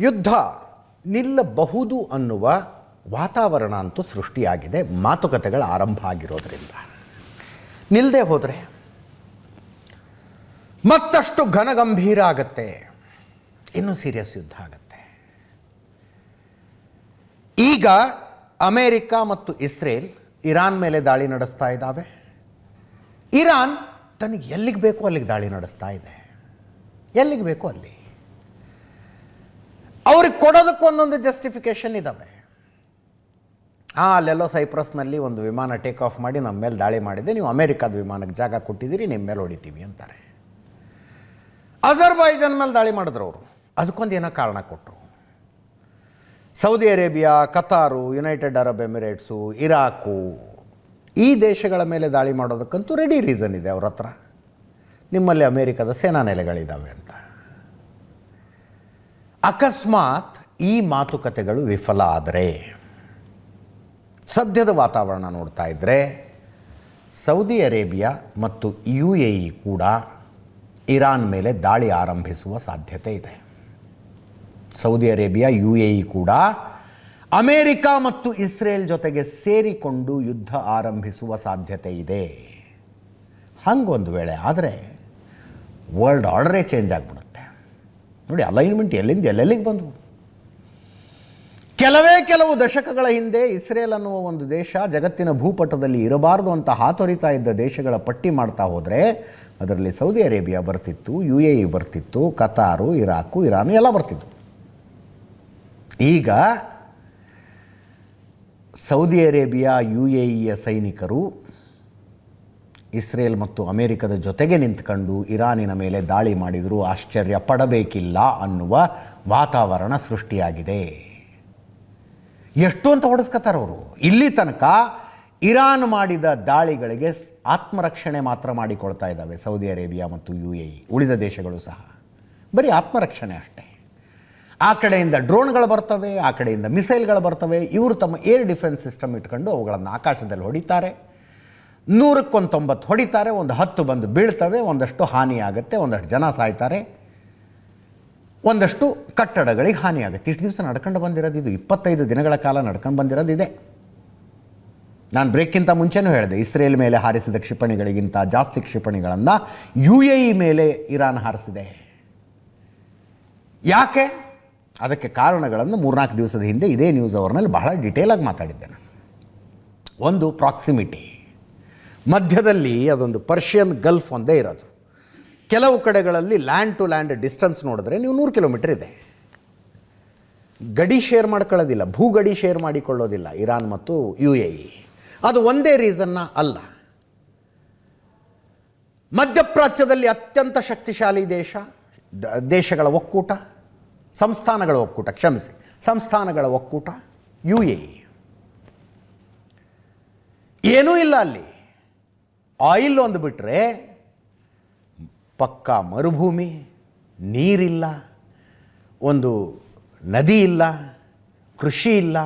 ಯುದ್ಧ ನಿಲ್ಲಬಹುದು ಅನ್ನುವ ವಾತಾವರಣ ಅಂತೂ ಸೃಷ್ಟಿಯಾಗಿದೆ ಮಾತುಕತೆಗಳ ಆರಂಭ ಆಗಿರೋದ್ರಿಂದ. ನಿಲ್ಲದೆ ಹೋದರೆ ಮತ್ತಷ್ಟು ಘನಗಂಭೀರ ಆಗತ್ತೆ, ಇನ್ನೂ ಸೀರಿಯಸ್ ಯುದ್ಧ ಆಗತ್ತೆ. ಈಗ ಅಮೇರಿಕ ಮತ್ತು ಇಸ್ರೇಲ್ ಇರಾನ್ ಮೇಲೆ ದಾಳಿ ನಡೆಸ್ತಾ ಇದ್ದಾವೆ. ಇರಾನ್ ತನಗೆ ಎಲ್ಲಿಗೆ ಬೇಕೋ ಅಲ್ಲಿಗೆ ದಾಳಿ ನಡೆಸ್ತಾ ಇದೆ. ಎಲ್ಲಿಗೆ ಬೇಕೋ ಅಲ್ಲಿ. ಅವ್ರಿಗೆ ಕೊಡೋದಕ್ಕೆ ಒಂದೊಂದು ಜಸ್ಟಿಫಿಕೇಶನ್ ಇದ್ದಾವೆ. ಅಲ್ಲೆಲ್ಲೋ ಸೈಪ್ರಸ್ನಲ್ಲಿ ಒಂದು ವಿಮಾನ ಟೇಕ್ ಆಫ್ ಮಾಡಿ ನಮ್ಮ ಮೇಲೆ ದಾಳಿ ಮಾಡಿದೆ, ನೀವು ಅಮೇರಿಕಾದ ವಿಮಾನಕ್ಕೆ ಜಾಗ ಕೊಟ್ಟಿದ್ದೀರಿ, ನಿಮ್ಮ ಮೇಲೆ ಹೊಡಿತೀವಿ ಅಂತಾರೆ. ಅಜರ್ಬೈಜಾನ್ ಮೇಲೆ ದಾಳಿ ಮಾಡಿದ್ರು ಅವರು, ಅದಕ್ಕೊಂದು ಏನೋ ಕಾರಣ ಕೊಟ್ಟರು. Saudi Arabia, Qatar, United Arab Emirates, Iraq, ಈ ದೇಶಗಳ ಮೇಲೆ ದಾಳಿ ಮಾಡೋದಕ್ಕಂತೂ ರೆಡಿ ರೀಸನ್ ಇದೆ ಅವ್ರ ಹತ್ರ. ನಿಮ್ಮಲ್ಲಿ ಅಮೇರಿಕದ ಸೇನಾ ನೆಲೆಗಳಿದ್ದಾವೆ ಅಂತ. ಅಕಸ್ಮಾತ್ ಈ ಮಾತುಕತೆಗಳು ವಿಫಲ ಆದರೆ, ಸದ್ಯದ ವಾತಾವರಣ ನೋಡ್ತಾ ಇದ್ದರೆ ಸೌದಿ ಅರೇಬಿಯಾ ಮತ್ತು UAE ಕೂಡ ಇರಾನ್ ಮೇಲೆ ದಾಳಿ ಆರಂಭಿಸುವ ಸಾಧ್ಯತೆ ಇದೆ. ಸೌದಿ ಅರೇಬಿಯಾ, UAE ಕೂಡ ಅಮೇರಿಕ ಮತ್ತು ಇಸ್ರೇಲ್ ಜೊತೆಗೆ ಸೇರಿಕೊಂಡು ಯುದ್ಧ ಆರಂಭಿಸುವ ಸಾಧ್ಯತೆ ಇದೆ. ಹಂಗೊಂದು ವೇಳೆ ಆದರೆ ವರ್ಲ್ಡ್ ಆರ್ಡರೇ ಚೇಂಜ್ ಆಗಿಬಿಡುತ್ತೆ. ನೋಡಿ, ಅಲೈನ್ಮೆಂಟ್ ಎಲ್ಲಿಂದ ಎಲ್ಲೆಲ್ಲಿಗೆ ಬಂದವು. ಕೆಲವು ದಶಕಗಳ ಹಿಂದೆ ಇಸ್ರೇಲ್ ಅನ್ನುವ ಒಂದು ದೇಶ ಜಗತ್ತಿನ ಭೂಪಟದಲ್ಲಿ ಇರಬಾರ್ದು ಅಂತ ಹಾತೊರಿತಾ ಇದ್ದ ದೇಶಗಳ ಪಟ್ಟಿ ಮಾಡ್ತಾ ಹೋದರೆ ಅದರಲ್ಲಿ ಸೌದಿ ಅರೇಬಿಯಾ ಬರ್ತಿತ್ತು, UAE ಬರ್ತಿತ್ತು, ಕತಾರು, ಇರಾಕು, ಇರಾನ್ ಎಲ್ಲ ಬರ್ತಿತ್ತು. ಈಗ ಸೌದಿ ಅರೇಬಿಯಾ, UAEಯ ಸೈನಿಕರು ಇಸ್ರೇಲ್ ಮತ್ತು ಅಮೇರಿಕದ ಜೊತೆಗೆ ನಿಂತ್ಕೊಂಡು ಇರಾನಿನ ಮೇಲೆ ದಾಳಿ ಮಾಡಿದರೂ ಆಶ್ಚರ್ಯ ಪಡಬೇಕಿಲ್ಲ ಅನ್ನುವ ವಾತಾವರಣ ಸೃಷ್ಟಿಯಾಗಿದೆ. ಎಷ್ಟು ಅಂತ ಹೊಡೆಸ್ಕೊತಾರೆ ಅವರು. ಇಲ್ಲಿ ತನಕ ಇರಾನ್ ಮಾಡಿದ ದಾಳಿಗಳಿಗೆ ಆತ್ಮರಕ್ಷಣೆ ಮಾತ್ರ ಮಾಡಿಕೊಳ್ತಾ ಇದ್ದಾವೆ ಸೌದಿ ಅರೇಬಿಯಾ ಮತ್ತು UAE. ಉಳಿದ ದೇಶಗಳು ಸಹ ಬರೀ ಆತ್ಮರಕ್ಷಣೆ ಅಷ್ಟೇ. ಆ ಕಡೆಯಿಂದ ಡ್ರೋನ್ಗಳು ಬರ್ತವೆ, ಆ ಕಡೆಯಿಂದ ಮಿಸೈಲ್ಗಳು ಬರ್ತವೆ. ಇವರು ತಮ್ಮ ಏರ್ ಡಿಫೆನ್ಸ್ ಸಿಸ್ಟಮ್ ಇಟ್ಕೊಂಡು ಅವುಗಳನ್ನು ಆಕಾಶದಲ್ಲಿ ಹೊಡಿತಾರೆ. 100ಕ್ಕೆ 90 ಹೊಡಿತಾರೆ, ಒಂದು 10 ಬಂದು ಬೀಳ್ತವೆ, ಒಂದಷ್ಟು ಹಾನಿ ಆಗುತ್ತೆ, ಒಂದಷ್ಟು ಜನ ಸಾಯ್ತಾರೆ, ಒಂದಷ್ಟು ಕಟ್ಟಡಗಳಿಗೆ ಹಾನಿ ಆಗುತ್ತೆ. ಇಷ್ಟು ದಿವಸ ನಡ್ಕೊಂಡು ಬಂದಿರೋದು ಇದು, 25 ದಿನಗಳ ಕಾಲ ನಡ್ಕೊಂಡು ಬಂದಿರೋದು ಇದೆ. ನಾನು ಬ್ರೇಕ್ಗಿಂತ ಮುಂಚೆನೂ ಹೇಳಿದೆ, ಇಸ್ರೇಲ್ ಮೇಲೆ ಹಾರಿಸಿದ ಕ್ಷಿಪಣಿಗಳಿಗಿಂತ ಜಾಸ್ತಿ ಕ್ಷಿಪಣಿಗಳನ್ನು UAE ಮೇಲೆ ಇರಾನ್ ಹಾರಿಸಿದೆ. ಯಾಕೆ? ಅದಕ್ಕೆ ಕಾರಣಗಳನ್ನು 3-4 ದಿವಸದ ಹಿಂದೆ ಇದೇ ನ್ಯೂಸ್ ಅವರ್ನಲ್ಲಿ ಬಹಳ ಡಿಟೇಲಾಗಿ ಮಾತಾಡಿದ್ದೆ ನಾನು. ಒಂದು, ಪ್ರಾಕ್ಸಿಮಿಟಿ. ಮಧ್ಯದಲ್ಲಿ ಅದೊಂದು ಪರ್ಷಿಯನ್ ಗಲ್ಫ್ ಒಂದೇ ಇರೋದು. ಕೆಲವು ಕಡೆಗಳಲ್ಲಿ ಲ್ಯಾಂಡ್ ಟು ಲ್ಯಾಂಡ್ ಡಿಸ್ಟೆನ್ಸ್ ನೋಡಿದ್ರೆ ನೀವು 100 ಕಿಲೋಮೀಟರ್ ಇದೆ. ಗಡಿ ಶೇರ್ ಮಾಡ್ಕೊಳ್ಳೋದಿಲ್ಲ, ಭೂಗಡಿ ಶೇರ್ ಮಾಡಿಕೊಳ್ಳೋದಿಲ್ಲ ಇರಾನ್ ಮತ್ತು UAE. ಅದು ಒಂದೇ ರೀಸನ್ನ ಅಲ್ಲ. ಮಧ್ಯಪ್ರಾಚ್ಯದಲ್ಲಿ ಅತ್ಯಂತ ಶಕ್ತಿಶಾಲಿ ದೇಶಗಳ ಒಕ್ಕೂಟ, ಸಂಸ್ಥಾನಗಳ ಒಕ್ಕೂಟ UAE. ಏನೂ ಇಲ್ಲ ಅಲ್ಲಿ. ಆಯಿಲ್ ಒಂದು ಬಿಟ್ಟರೆ ಪಕ್ಕಾ ಮರುಭೂಮಿ, ನೀರಿಲ್ಲ, ಒಂದು ನದಿ ಇಲ್ಲ, ಕೃಷಿ ಇಲ್ಲ,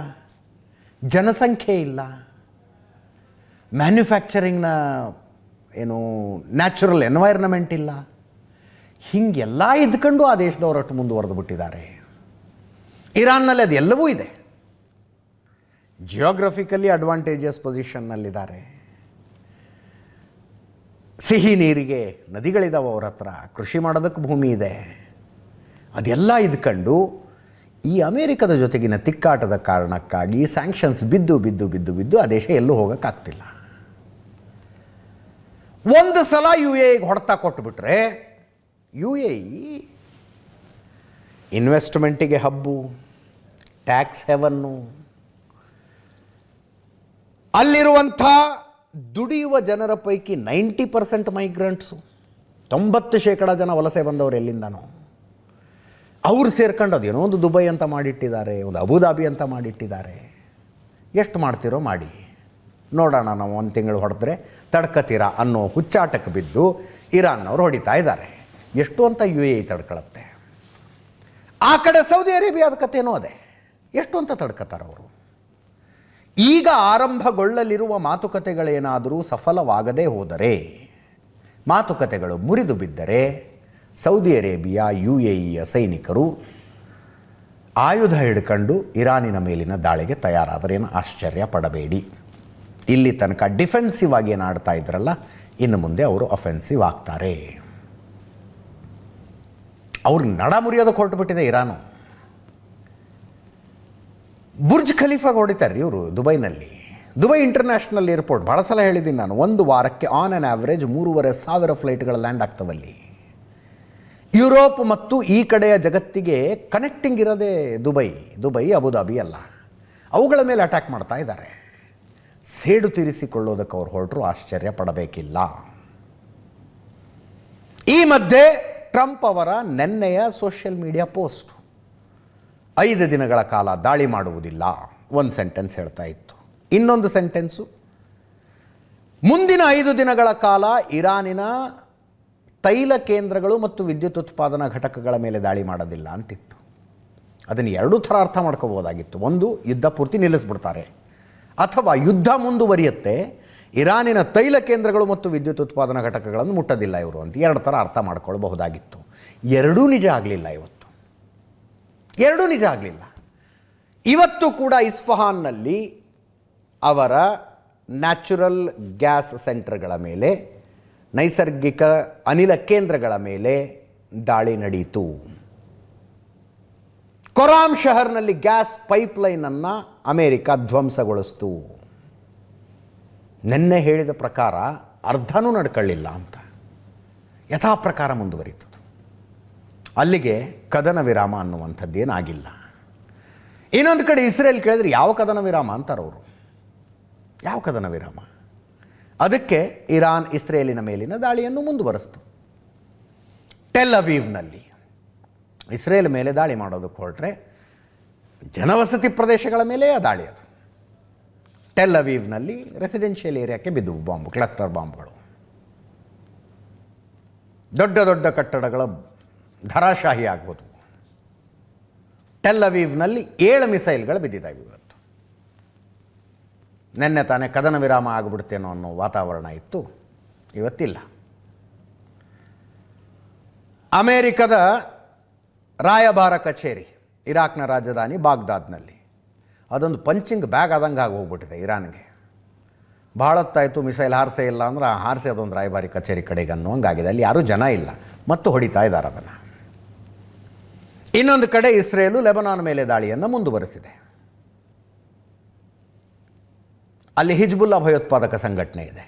ಜನಸಂಖ್ಯೆ ಇಲ್ಲ, ಮ್ಯಾನ್ಯುಫ್ಯಾಕ್ಚರಿಂಗ್ನ ನ್ಯಾಚುರಲ್ ಎನ್ವೈರ್ನಮೆಂಟ್ ಇಲ್ಲ. ಹೀಗೆಲ್ಲ ಇದ್ಕೊಂಡು ಆ ದೇಶದವರಷ್ಟು ಮುಂದುವರೆದು ಬಿಟ್ಟಿದ್ದಾರೆ. ಇರಾನ್ನಲ್ಲಿ ಅದೆಲ್ಲವೂ ಇದೆ. ಜಿಯೋಗ್ರಫಿಕಲಿ ಅಡ್ವಾಂಟೇಜಸ್ ಪೊಸಿಷನ್ನಲ್ಲಿದ್ದಾರೆ. ಸಿಹಿ ನೀರಿಗೆ ನದಿಗಳಿದ್ದಾವೆ ಅವ್ರ ಹತ್ರ, ಕೃಷಿ ಮಾಡೋದಕ್ಕೆ ಭೂಮಿ ಇದೆ. ಅದೆಲ್ಲ ಇದ್ಕೊಂಡು ಈ ಅಮೇರಿಕದ ಜೊತೆಗಿನ ತಿಕ್ಕಾಟದ ಕಾರಣಕ್ಕಾಗಿ ಸ್ಯಾಂಕ್ಷನ್ಸ್ ಬಿದ್ದು ಆ ದೇಶ ಎಲ್ಲೂ ಹೋಗೋಕ್ಕಾಗ್ತಿಲ್ಲ. ಒಂದು ಸಲ UAEಗೆ ಹೊಡೆತ ಕೊಟ್ಟುಬಿಟ್ರೆ, UAE ಇನ್ವೆಸ್ಟ್ಮೆಂಟಿಗೆ ಹಬ್ಬು, ಟ್ಯಾಕ್ಸ್ ಹೆವನ್ನು, ಅಲ್ಲಿರುವಂಥ ದುಡಿಯುವ ಜನರ ಪೈಕಿ 90% ಮೈಗ್ರೆಂಟ್ಸು, 90% ಜನ ವಲಸೆ ಬಂದವರು ಎಲ್ಲಿಂದನೋ, ಅವರು ಸೇರ್ಕೊಂಡು ಅದೇನೋ ಒಂದು ದುಬೈ ಅಂತ ಮಾಡಿಟ್ಟಿದ್ದಾರೆ, ಒಂದು ಅಬುದಾಬಿ ಅಂತ ಮಾಡಿಟ್ಟಿದ್ದಾರೆ. ಎಷ್ಟು ಮಾಡ್ತಿರೋ ಮಾಡಿ ನೋಡೋಣ, ನಾವು 1 ತಿಂಗಳು ಹೊಡೆದ್ರೆ ತಡ್ಕತೀರಾ ಅನ್ನೋ ಹುಚ್ಚಾಟಕ್ಕೆ ಬಿದ್ದು ಇರಾನ್ನವರು ಹೊಡಿತಾ ಇದ್ದಾರೆ. ಎಷ್ಟು ಅಂತ UAE ತಡ್ಕೊಳುತ್ತೆ. ಆ ಕಡೆ ಸೌದಿ ಅರೇಬಿಯಾದ ಕಥೆನೂ ಅದೇ, ಎಷ್ಟು ಅಂತ ತಡ್ಕತಾರೆ ಅವರು. ಈಗ ಆರಂಭಗೊಳ್ಳಲಿರುವ ಮಾತುಕತೆಗಳೇನಾದರೂ ಸಫಲವಾಗದೇ ಹೋದರೆ, ಮಾತುಕತೆಗಳು ಮುರಿದು ಬಿದ್ದರೆ, ಸೌದಿ ಅರೇಬಿಯಾ, UAEಯ ಸೈನಿಕರು ಆಯುಧ ಹಿಡ್ಕೊಂಡು ಇರಾನಿನ ಮೇಲಿನ ದಾಳಿಗೆ ತಯಾರಾದರೇನು ಆಶ್ಚರ್ಯ ಪಡಬೇಡಿ. ಇಲ್ಲಿ ತನಕ ಡಿಫೆನ್ಸಿವ್ ಆಗಿ ಏನು ಆಡ್ತಾ ಇದ್ರಲ್ಲ, ಇನ್ನು ಮುಂದೆ ಅವರು ಅಫೆನ್ಸಿವ್ ಆಗ್ತಾರೆ. ಅವ್ರಿಗೆ ನಡ ಮುರಿಯೋದಕ್ಕೆ ಹೊರಟುಬಿಟ್ಟಿದೆ ಇರಾನು. ಬುರ್ಜ್ ಖಲೀಫಾಗೆ ಹೊಡಿತಾರೆ ಇವರು ದುಬೈನಲ್ಲಿ. ದುಬೈ ಇಂಟರ್ನ್ಯಾಷನಲ್ ಏರ್ಪೋರ್ಟ್, ಭಾಳ ಸಲ ಹೇಳಿದ್ದೀನಿ ನಾನು, ಒಂದು ವಾರಕ್ಕೆ ಆನ್ ಆ್ಯನ್ ಆ್ಯಾವ್ರೇಜ್ 3,500 ಫ್ಲೈಟ್ಗಳು ಲ್ಯಾಂಡ್ ಆಗ್ತವಲ್ಲಿ. ಯುರೋಪ್ ಮತ್ತು ಈ ಕಡೆಯ ಜಗತ್ತಿಗೆ ಕನೆಕ್ಟಿಂಗ್ ಇರೋದೇ ದುಬೈ ಅಬುದಾಬಿ ಅಲ್ಲ. ಅವುಗಳ ಮೇಲೆ ಅಟ್ಯಾಕ್ ಮಾಡ್ತಾ ಇದ್ದಾರೆ. ಸೇಡು ತೀರಿಸಿಕೊಳ್ಳೋದಕ್ಕೆ ಅವ್ರು ಹೊರಟರು, ಆಶ್ಚರ್ಯ ಪಡಬೇಕಿಲ್ಲ. ಈ ಮಧ್ಯೆ ಟ್ರಂಪ್ ಅವರ ನೆನ್ನೆಯ ಸೋಷಿಯಲ್ ಮೀಡಿಯಾ ಪೋಸ್ಟ್, 5 ದಿನಗಳ ಕಾಲ ದಾಳಿ ಮಾಡುವುದಿಲ್ಲ, ಒಂದು ಸೆಂಟೆನ್ಸ್ ಹೇಳ್ತಾ ಇತ್ತು. ಇನ್ನೊಂದು ಸೆಂಟೆನ್ಸು, ಮುಂದಿನ 5 ದಿನಗಳ ಕಾಲ ಇರಾನಿನ ತೈಲ ಕೇಂದ್ರಗಳು ಮತ್ತು ವಿದ್ಯುತ್ ಉತ್ಪಾದನಾ ಘಟಕಗಳ ಮೇಲೆ ದಾಳಿ ಮಾಡೋದಿಲ್ಲ ಅಂತಿತ್ತು. ಅದನ್ನು 2 ಥರ ಅರ್ಥ ಮಾಡ್ಕೋಬೋದಾಗಿತ್ತು. ಒಂದು, ಯುದ್ಧ ಪೂರ್ತಿ ನಿಲ್ಲಿಸ್ಬಿಡ್ತಾರೆ, ಅಥವಾ ಯುದ್ಧ ಮುಂದುವರಿಯುತ್ತೆ, ಇರಾನಿನ ತೈಲ ಕೇಂದ್ರಗಳು ಮತ್ತು ವಿದ್ಯುತ್ ಉತ್ಪಾದನಾ ಘಟಕಗಳನ್ನು ಮುಟ್ಟೋದಿಲ್ಲ ಇವರು ಅಂತ 2 ಥರ ಅರ್ಥ ಮಾಡ್ಕೊಳ್ಬಹುದಾಗಿತ್ತು. ಎರಡೂ ನಿಜ ಆಗಲಿಲ್ಲ. ಎರಡೂ ನಿಜ ಆಗಲಿಲ್ಲ. ಇವತ್ತು ಕೂಡ ಇಸ್ಫಹಾನ್ನಲ್ಲಿ ಅವರ ನ್ಯಾಚುರಲ್ ಗ್ಯಾಸ್ ಸೆಂಟರ್ಗಳ ಮೇಲೆ, ನೈಸರ್ಗಿಕ ಅನಿಲ ಕೇಂದ್ರಗಳ ಮೇಲೆ ದಾಳಿ ನಡೆಯಿತು. ಕೊರಾಮ್ ಶಹರ್ನಲ್ಲಿ ಗ್ಯಾಸ್ ಪೈಪ್ಲೈನನ್ನು ಅಮೇರಿಕ ಧ್ವಂಸಗೊಳಿಸ್ತು. ನಿನ್ನೆ ಹೇಳಿದ ಪ್ರಕಾರ ಅರ್ಧನೂ ನಡ್ಕೊಳ್ಳಿಲ್ಲ ಅಂತ ಯಥಾ ಪ್ರಕಾರ ಮುಂದುವರಿತದು. ಅಲ್ಲಿಗೆ ಕದನ ವಿರಾಮ ಅನ್ನುವಂಥದ್ದೇನಾಗಿಲ್ಲ. ಇನ್ನೊಂದು ಕಡೆ ಇಸ್ರೇಲ್ ಕೇಳಿದ್ರೆ ಯಾವ ಕದನ ವಿರಾಮ ಅಂತಾರವರು. ಯಾವ ಕದನ ವಿರಾಮ? ಅದಕ್ಕೆ ಇರಾನ್ ಇಸ್ರೇಲಿನ ಮೇಲಿನ ದಾಳಿಯನ್ನು ಮುಂದುವರಿಸ್ತು. ಟೆಲ್ ಅವೀವ್ನಲ್ಲಿ ಇಸ್ರೇಲ್ ಮೇಲೆ ದಾಳಿ ಮಾಡೋದಕ್ಕೆ ಹೊರಟ್ರೆ ಜನವಸತಿ ಪ್ರದೇಶಗಳ ಮೇಲೆ ದಾಳಿ. ಅದು ಟೆಲ್ ಅವೀವ್ನಲ್ಲಿ ರೆಸಿಡೆನ್ಷಿಯಲ್ ಏರಿಯಾಕ್ಕೆ ಬಿದ್ದವು ಬಾಂಬ್, ಕ್ಲಸ್ಟರ್ ಬಾಂಬ್ಗಳು. ದೊಡ್ಡ ದೊಡ್ಡ ಕಟ್ಟಡಗಳ ಧರಾಶಾಹಿ ಆಗ್ಬೋದು. ಟೆಲ್ ಅವೀವ್ನಲ್ಲಿ 7 ಮಿಸೈಲ್ಗಳು ಬಿದ್ದಿದ್ದಾವೆ ಇವತ್ತು. ನಿನ್ನೆ ತಾನೇ ಕದನ ವಿರಾಮ ಆಗಿಬಿಡ್ತೇನೋ ಅನ್ನೋ ವಾತಾವರಣ ಇತ್ತು, ಇವತ್ತಿಲ್ಲ. ಅಮೇರಿಕದ ರಾಯಭಾರ ಕಚೇರಿ ಇರಾಕ್ನ ರಾಜಧಾನಿ ಬಾಗ್ದಾದ್ನಲ್ಲಿ ಅದೊಂದು ಪಂಚಿಂಗ್ ಬ್ಯಾಗ್ ಆದಂಗೆ ಆಗಿ ಹೋಗ್ಬಿಟ್ಟಿದೆ ಇರಾನ್ಗೆ. ಭಾಳ ಹೊತ್ತಾಯಿತು ಮಿಸೈಲ್ ಹಾರಿಸೇ ಇಲ್ಲ ಅಂದ್ರೆ ಹಾರಿಸಿ ಅದೊಂದು ರಾಯಭಾರಿ ಕಚೇರಿ ಕಡೆಗೆ ಅನ್ನೋಂಗಾಗಿದೆ. ಅಲ್ಲಿ ಯಾರೂ ಜನ ಇಲ್ಲ ಮತ್ತು ಹೊಡಿತಾ ಇದ್ದಾರೆ ಅದನ್ನು. ಇನ್ನೊಂದು ಕಡೆ ಇಸ್ರೇಲು ಲೆಬನಾನ್ ಮೇಲೆ ದಾಳಿಯನ್ನು ಮುಂದುವರೆಸಿದೆ. ಅಲ್ಲಿ ಹಿಜ್ಬುಲ್ಲಾ ಭಯೋತ್ಪಾದಕ ಸಂಘಟನೆ ಇದೆ.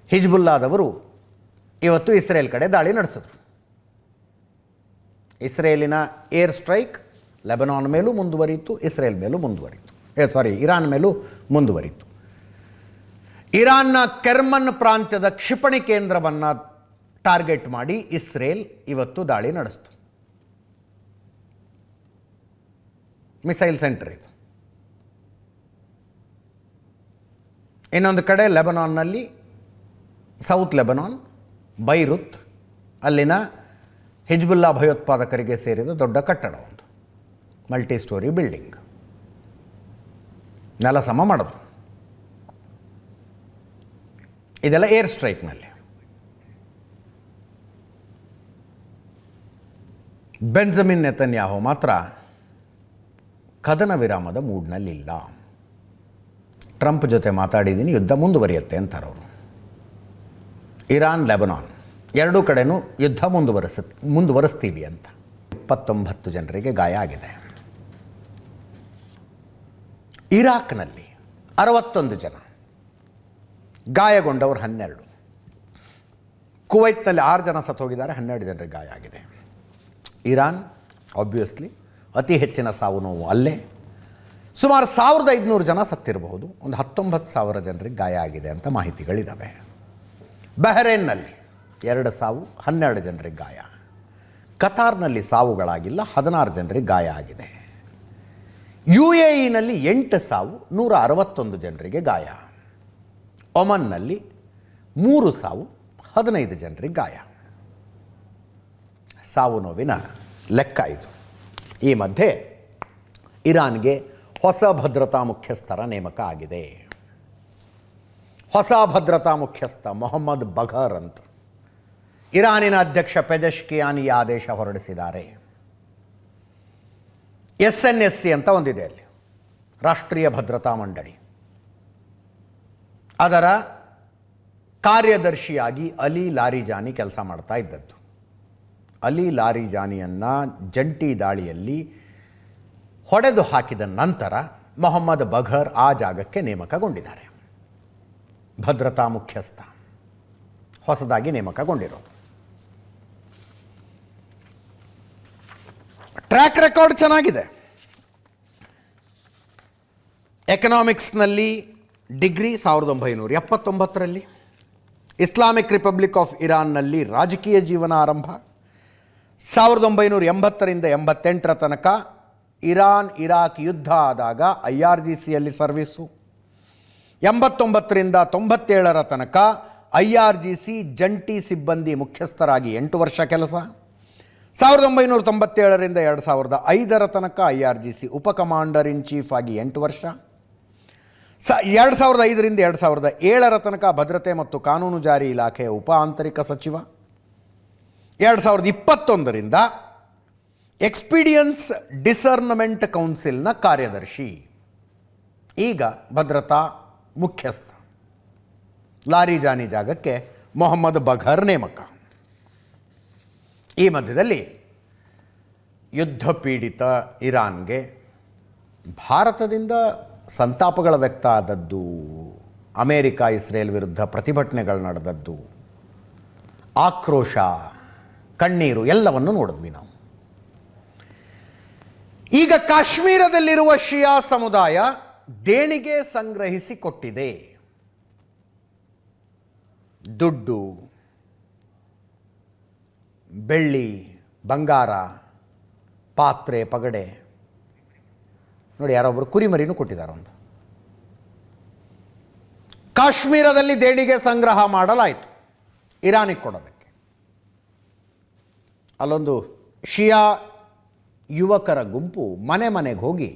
ಹಿಜ್ಬುಲ್ಲಾದವರು ಇವತ್ತು ಇಸ್ರೇಲ್ ಕಡೆ ದಾಳಿ ನಡೆಸಿದ್ರು. ಇಸ್ರೇಲಿನ ಏರ್ ಸ್ಟ್ರೈಕ್ ಲೆಬನಾನ್ ಮೇಲೂ ಮುಂದುವರಿಯಿತು, ಇಸ್ರೇಲ್ ಮೇಲೂ ಮುಂದುವರಿಯಿತು. ಇರಾನ್ ಮೇಲೂ ಮುಂದುವರಿಯಿತು. ಇರಾನ್ನ ಕೆರ್ಮನ್ ಪ್ರಾಂತ್ಯದ ಕ್ಷಿಪಣಿ ಕೇಂದ್ರವನ್ನು ಟಾರ್ಗೆಟ್ ಮಾಡಿ ಇಸ್ರೇಲ್ ಇವತ್ತು ದಾಳಿ ನಡೆಸಿತು. ಮಿಸೈಲ್ ಸೆಂಟರ್ ಇದು. ಇನ್ನೊಂದು ಕಡೆ ಲೆಬನಾನ್ನಲ್ಲಿ ಸೌತ್ ಲೆಬನಾನ್ ಬೈರುತ್, ಅಲ್ಲಿನ ಹಿಜ್ಬುಲ್ಲಾ ಭಯೋತ್ಪಾದಕರಿಗೆ ಸೇರಿದ ದೊಡ್ಡ ಕಟ್ಟಡ, ಒಂದು ಮಲ್ಟಿ ಸ್ಟೋರಿ ಬಿಲ್ಡಿಂಗ್, ನೆಲ ಸಮ ಮಾಡಿದ್ರು. ಇದೆಲ್ಲ ಏರ್ ಸ್ಟ್ರೈಕ್ನಲ್ಲಿ. ಬೆಂಜಮಿನ್ ನೆತನ್ಯಾಹು ಮಾತ್ರ ಕದನ ವಿರಾಮದ ಮೂಡ್ನಲ್ಲಿಲ್ಲ. ಟ್ರಂಪ್ ಜೊತೆ ಮಾತಾಡಿದ್ದೀನಿ, ಯುದ್ಧ ಮುಂದುವರಿಯುತ್ತೆ ಅಂತಾರವರು. ಇರಾನ್ ಲೆಬನಾನ್ ಎರಡೂ ಕಡೆನೂ ಯುದ್ಧ ಮುಂದುವರಿಸ್ತೀವಿ ಅಂತ. 29 ಜನರಿಗೆ ಗಾಯ ಆಗಿದೆ. ಇರಾಕ್ನಲ್ಲಿ 61 ಜನ, ಗಾಯಗೊಂಡವರು 12. ಕುವೈತ್ನಲ್ಲಿ 6 ಜನ ಸತ್ತೋಗಿದ್ದಾರೆ, 12 ಜನರಿಗೆ ಗಾಯ ಆಗಿದೆ. ಇರಾನ್ ಆಬ್ವಿಯಸ್ಲಿ ಅತಿ ಹೆಚ್ಚಿನ ಸಾವು ನೋವು ಅಲ್ಲೇ. ಸುಮಾರು 1500 ಜನ ಸತ್ತಿರಬಹುದು, ಒಂದು 19,000 ಜನರಿಗೆ ಗಾಯ ಆಗಿದೆ ಅಂತ ಮಾಹಿತಿಗಳಿದ್ದಾವೆ. ಬಹರೇನ್ನಲ್ಲಿ 2 ಸಾವು, 12 ಜನರಿಗೆ ಗಾಯ. ಕತಾರ್ನಲ್ಲಿ ಸಾವುಗಳಾಗಿಲ್ಲ, 16 ಜನರಿಗೆ ಗಾಯ ಆಗಿದೆ. UAEನಲ್ಲಿ 8 ಸಾವು, 161 ಜನರಿಗೆ ಗಾಯ. ಒಮನ್ನಲ್ಲಿ 3 ಸಾವು, 15 ಜನರಿಗೆ ಗಾಯ. ಸಾವು ನೋವಿನ ಲೆಕ್ಕ ಇದು. ಈ ಮಧ್ಯೆ ಇರಾನ್ಗೆ ಹೊಸ ಭದ್ರತಾ ಮುಖ್ಯಸ್ಥರ ನೇಮಕ ಆಗಿದೆ. ಹೊಸ ಭದ್ರತಾ ಮುಖ್ಯಸ್ಥ ಮೊಹಮ್ಮದ್ ಬಘರ್ ಅಂತ ಇರಾನಿನ ಅಧ್ಯಕ್ಷ ಪೆಜೆಶ್ಕಿಯಾನ್ ಈ ಆದೇಶ ಹೊರಡಿಸಿದ್ದಾರೆ. SNSC ಅಂತ ಒಂದಿದೆ ಅಲ್ಲಿ, ರಾಷ್ಟ್ರೀಯ ಭದ್ರತಾ ಮಂಡಳಿ. ಅದರ ಕಾರ್ಯದರ್ಶಿಯಾಗಿ ಅಲಿ ಲಾರಿಜಾನಿ ಕೆಲಸ ಮಾಡ್ತಾ ಇದ್ದದ್ದು. ಅಲಿ ಲಾರಿಜಾನಿಯನ್ನು ಜಂಟಿ ದಾಳಿಯಲ್ಲಿ ಹೊಡೆದು ಹಾಕಿದ ನಂತರ ಮೊಹಮ್ಮದ್ ಬಘರ್ ಆ ಜಾಗಕ್ಕೆ ನೇಮಕಗೊಂಡಿದ್ದಾರೆ. ಭದ್ರತಾ ಮುಖ್ಯಸ್ಥ ಹೊಸದಾಗಿ ನೇಮಕಗೊಂಡಿರೋದು. ಟ್ರ್ಯಾಕ್ ರೆಕಾರ್ಡ್ ಚೆನ್ನಾಗಿದೆ. ಎಕನಾಮಿಕ್ಸ್ನಲ್ಲಿ ಡಿಗ್ರಿ 1979ರಲ್ಲಿ, ಇಸ್ಲಾಮಿಕ್ ರಿಪಬ್ಲಿಕ್ ಆಫ್ ಇರಾನ್ನಲ್ಲಿ ರಾಜಕೀಯ ಜೀವನ ಆರಂಭ, 1980ರಿಂದ 88ರ ತನಕ ಇರಾನ್ ಇರಾಕ್ ಯುದ್ಧ ಆದಾಗ IRGCಯಲ್ಲಿ ಸರ್ವಿಸು, 89ರಿಂದ 97ರ ತನಕ IRGC ಜಂಟಿ ಸಿಬ್ಬಂದಿ ಮುಖ್ಯಸ್ಥರಾಗಿ 8 ವರ್ಷ ಕೆಲಸ, 1997ರಿಂದ 2005ರ ತನಕ IRGC ಉಪ ಕಮಾಂಡರ್ ಇನ್ ಚೀಫ್ ಆಗಿ 8 ವರ್ಷ, 2005ರಿಂದ 2007ರ ತನಕ ಭದ್ರತೆ ಮತ್ತು ಕಾನೂನು ಜಾರಿ ಇಲಾಖೆಯ ಉಪ ಆಂತರಿಕ ಸಚಿವ, 2021ರಿಂದ ಎಕ್ಸ್ಪೀಡಿಯನ್ಸ್ ಡಿಸರ್ನ್ಮೆಂಟ್ ಕೌನ್ಸಿಲ್ನ ಕಾರ್ಯದರ್ಶಿ, ಈಗ ಭದ್ರತಾ ಮುಖ್ಯಸ್ಥ. ಲಾರಿಜಾನಿ ಜಾಗಕ್ಕೆ ಮೊಹಮ್ಮದ್ ಬಘರ್ ನೇಮಕ. ಈ ಮಧ್ಯದಲ್ಲಿ ಯುದ್ಧ ಪೀಡಿತ ಇರಾನ್ಗೆ ಭಾರತದಿಂದ ಸಂತಾಪಗಳ ವ್ಯಕ್ತ ಆದದ್ದು, ಅಮೇರಿಕ ಇಸ್ರೇಲ್ ವಿರುದ್ಧ ಪ್ರತಿಭಟನೆಗಳು ನಡೆದದ್ದು, ಆಕ್ರೋಶ, ಕಣ್ಣೀರು ಎಲ್ಲವನ್ನು ನೋಡಿದ್ವಿ ನಾವು. ಈಗ ಕಾಶ್ಮೀರದಲ್ಲಿರುವ ಶಿಯಾ ಸಮುದಾಯ ದೇಣಿಗೆ ಸಂಗ್ರಹಿಸಿ ಕೊಟ್ಟಿದೆ. ದುಡ್ಡು, ಬೆಳ್ಳಿ, ಬಂಗಾರ, ಪಾತ್ರೆ, ಪಗಡೆ. ನೋಡಿ, ಯಾರೊಬ್ಬರು ಕುರಿಮರಿನೂ ಕೊಟ್ಟಿದ್ದಾರಂತ. ಕಾಶ್ಮೀರದಲ್ಲಿ ದೇಣಿಗೆ ಸಂಗ್ರಹ ಮಾಡಲಾಯಿತು ಇರಾನಿಗೆ ಕೊಡೋದಕ್ಕೆ. ಅಲ್ಲೊಂದು ಶಿಯಾ ಯುವಕರ ಗುಂಪು ಮನೆ ಮನೆಗೆ ಹೋಗಿ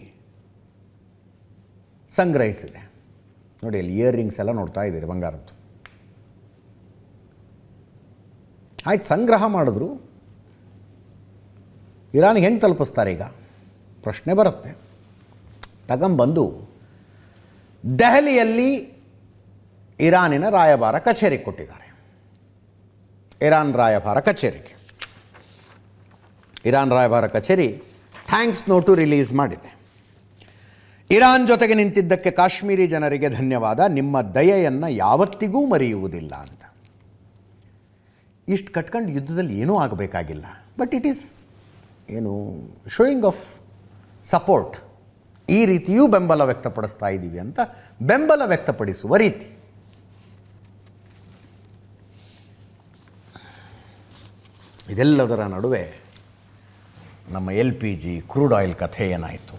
ಸಂಗ್ರಹಿಸಿದೆ. ನೋಡಿ, ಅಲ್ಲಿ ಇಯರ್ ರಿಂಗ್ಸ್ ಎಲ್ಲ ನೋಡ್ತಾ ಇದ್ದೀರಿ, ಬಂಗಾರದ್ದು. ಆಯ್ತು, ಸಂಗ್ರಹ ಮಾಡಿದ್ರು, ಇರಾನಿಗೆ ಹೆಂಗೆ ತಲುಪಿಸ್ತಾರೆ ಈಗ ಪ್ರಶ್ನೆ ಬರುತ್ತೆ. ತಗೊಂಬಂದು ದೆಹಲಿಯಲ್ಲಿ ಇರಾನಿನ ರಾಯಭಾರ ಕಚೇರಿಗೆ ಕೊಟ್ಟಿದ್ದಾರೆ. ಇರಾನ್ ರಾಯಭಾರ ಕಚೇರಿಗೆ ಇರಾನ್ ರಾಯಭಾರ ಕಚೇರಿ ಥ್ಯಾಂಕ್ಸ್ ನೋಟು ರಿಲೀಸ್ ಮಾಡಿದೆ. ಇರಾನ್ ಜೊತೆಗೆ ನಿಂತಿದ್ದಕ್ಕೆ ಕಾಶ್ಮೀರಿ ಜನರಿಗೆ ಧನ್ಯವಾದ, ನಿಮ್ಮ ದಯೆಯನ್ನು ಯಾವತ್ತಿಗೂ ಮರೆಯುವುದಿಲ್ಲ ಅಂತ. ಇಷ್ಟು ಕಟ್ಕೊಂಡು ಯುದ್ಧದಲ್ಲಿ ಏನೂ ಆಗಬೇಕಾಗಿಲ್ಲ. ಬಟ್ ಇಟ್ ಈಸ್ ಏನು ಶೋಯಿಂಗ್ ಆಫ್ ಸಪೋರ್ಟ್. ಈ ರೀತಿಯೂ ಬೆಂಬಲ ವ್ಯಕ್ತಪಡಿಸ್ತಾ ಇದ್ದೀವಿ ಅಂತ ಬೆಂಬಲ ವ್ಯಕ್ತಪಡಿಸುವ ರೀತಿ. ಇದೆಲ್ಲದರ ನಡುವೆ ನಮ್ಮ LPG ಕ್ರೂಡ್ ಆಯಿಲ್ ಕಥೆ ಏನಾಯಿತು?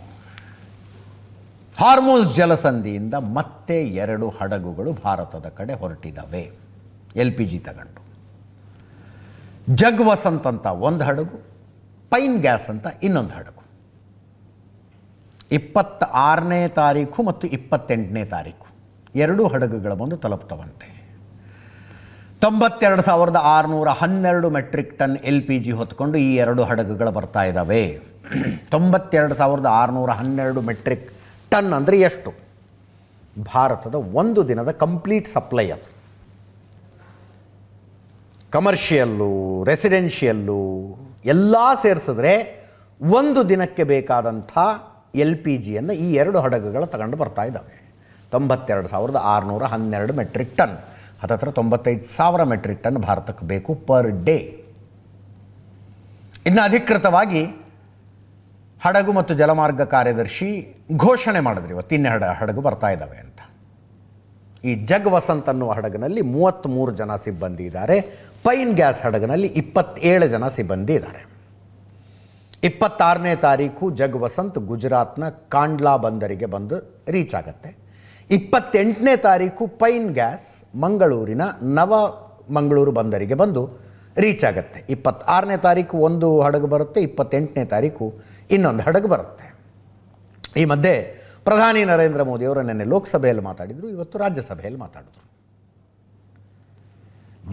ಹಾರ್ಮುಜ್ ಜಲಸಂಧಿಯಿಂದ ಮತ್ತೆ 2 ಹಡಗುಗಳು ಭಾರತದ ಕಡೆ ಹೊರಟಿದ್ದಾವೆ LPG ತಗೊಂಡು. ಜಗ್ ವಸಂತ್ ಅಂತ ಒಂದು ಹಡಗು, ಪೈನ್ ಗ್ಯಾಸ್ ಅಂತ ಇನ್ನೊಂದು ಹಡಗು. 26ನೇ ತಾರೀಕು ಮತ್ತು 28ನೇ ತಾರೀಕು 2 ಹಡಗುಗಳ ಬಂದು ತಲುಪ್ತವಂತೆ. 92,612 ಮೆಟ್ರಿಕ್ ಟನ್ LPG ಹೊತ್ಕೊಂಡು ಈ 2 ಹಡಗುಗಳು ಬರ್ತಾ ಇದ್ದಾವೆ. 92,612 ಮೆಟ್ರಿಕ್ ಟನ್ ಅಂದರೆ ಎಷ್ಟು? ಭಾರತದ ಒಂದು ದಿನದ ಕಂಪ್ಲೀಟ್ ಸಪ್ಲೈ ಅದು. ಕಮರ್ಷಿಯಲ್ಲು, ರೆಸಿಡೆನ್ಷಿಯಲ್ಲು ಎಲ್ಲ ಸೇರಿಸಿದ್ರೆ ಒಂದು ದಿನಕ್ಕೆ ಬೇಕಾದಂಥ LPGಯನ್ನು ಈ 2 ಹಡಗುಗಳು ತಗೊಂಡು ಬರ್ತಾ ಇದ್ದಾವೆ. 92,612 ಮೆಟ್ರಿಕ್ ಟನ್, ಹತ್ತತ್ರ 95,000 ಮೆಟ್ರಿಕ್ ಟನ್ ಭಾರತಕ್ಕೆ ಬೇಕು ಪರ್ ಡೇ. ಇನ್ನು ಅಧಿಕೃತವಾಗಿ ಹಡಗು ಮತ್ತು ಜಲಮಾರ್ಗ ಕಾರ್ಯದರ್ಶಿ ಘೋಷಣೆ ಮಾಡಿದ್ರು ಇವತ್ತು ಇನ್ನೇ ಹಡಗು ಬರ್ತಾ ಇದ್ದಾವೆ ಅಂತ. ಈ ಜಗ್ ವಸಂತ್ ಅನ್ನುವ ಹಡಗಿನಲ್ಲಿ 33 ಜನ ಸಿಬ್ಬಂದಿ ಇದ್ದಾರೆ. ಪೈನ್ ಗ್ಯಾಸ್ ಹಡಗಿನಲ್ಲಿ 27 ಜನ ಸಿಬ್ಬಂದಿ ಇದ್ದಾರೆ. 26ನೇ ತಾರೀಕು ಜಗ್ ವಸಂತ್ ಗುಜರಾತ್ನ ಕಾಂಡ್ಲಾ ಬಂದರಿಗೆ ಬಂದು ರೀಚ್ ಆಗುತ್ತೆ. 28ನೇ ತಾರೀಕು ಪೈನ್ ಗ್ಯಾಸ್ ಮಂಗಳೂರಿನ ನವ ಮಂಗಳೂರು ಬಂದರಿಗೆ ಬಂದು ರೀಚ್ ಆಗುತ್ತೆ. 26ನೇ ತಾರೀಕು ಒಂದು ಹಡಗು ಬರುತ್ತೆ, 28ನೇ ತಾರೀಕು ಇನ್ನೊಂದು ಹಡಗು ಬರುತ್ತೆ. ಈ ಮಧ್ಯೆ ಪ್ರಧಾನಿ ನರೇಂದ್ರ ಮೋದಿಯವರು ನಿನ್ನೆ ಲೋಕಸಭೆಯಲ್ಲಿ ಮಾತಾಡಿದರು, ಇವತ್ತು ರಾಜ್ಯಸಭೆಯಲ್ಲಿ ಮಾತಾಡಿದ್ರು.